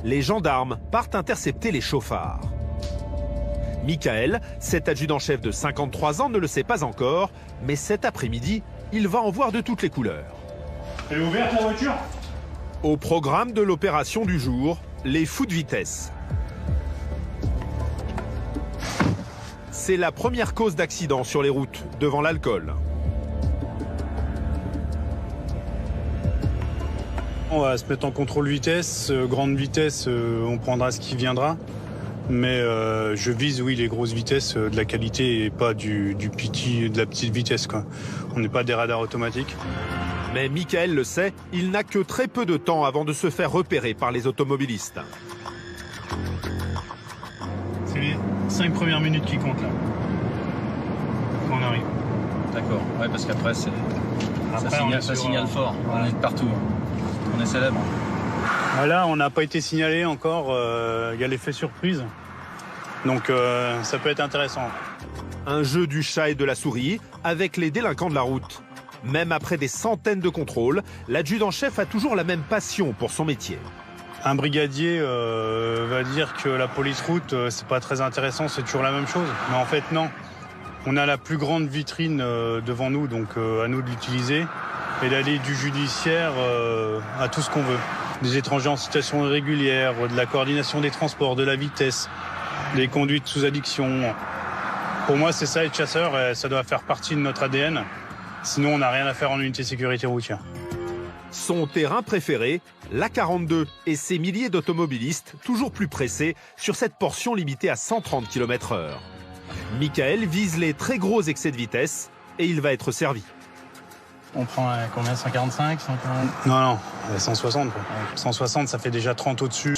les gendarmes partent intercepter les chauffards. Michael, cet adjudant-chef de 53 ans, ne le sait pas encore, mais cet après-midi, il va en voir de toutes les couleurs. Elle est ouverte la voiture? Au programme de l'opération du jour, les fous de vitesse. C'est la première cause d'accident sur les routes, devant l'alcool. On va se mettre en contrôle vitesse, grande vitesse, on prendra ce qui viendra. Mais je vise, oui, les grosses vitesses de la qualité et pas de la petite vitesse, quoi. On n'est pas des radars automatiques. Mais Michael le sait, il n'a que très peu de temps avant de se faire repérer par les automobilistes. C'est les 5 premières minutes qui comptent, là. Quand on arrive. D'accord, ouais, parce qu'après, ça signale fort. Voilà. On est de partout. On est célèbre. Là, on n'a pas été signalé encore. Il y a l'effet surprise. Donc, ça peut être intéressant. Un jeu du chat et de la souris avec les délinquants de la route. Même après des centaines de contrôles, l'adjudant-chef a toujours la même passion pour son métier. Un brigadier va dire que la police route, c'est pas très intéressant, c'est toujours la même chose. Mais en fait, non. On a la plus grande vitrine devant nous, donc à nous de l'utiliser et d'aller du judiciaire à tout ce qu'on veut. Des étrangers en situation irrégulière, de la coordination des transports, de la vitesse, des conduites sous addiction. Pour moi, c'est ça être chasseur et ça doit faire partie de notre ADN. Sinon, on n'a rien à faire en unité sécurité routière. Son terrain préféré, l'A42 et ses milliers d'automobilistes toujours plus pressés sur cette portion limitée à 130 km/h. Michael vise les très gros excès de vitesse et il va être servi. On prend combien, 145, 140? Non, 160. Quoi. 160, ça fait déjà 30 au-dessus.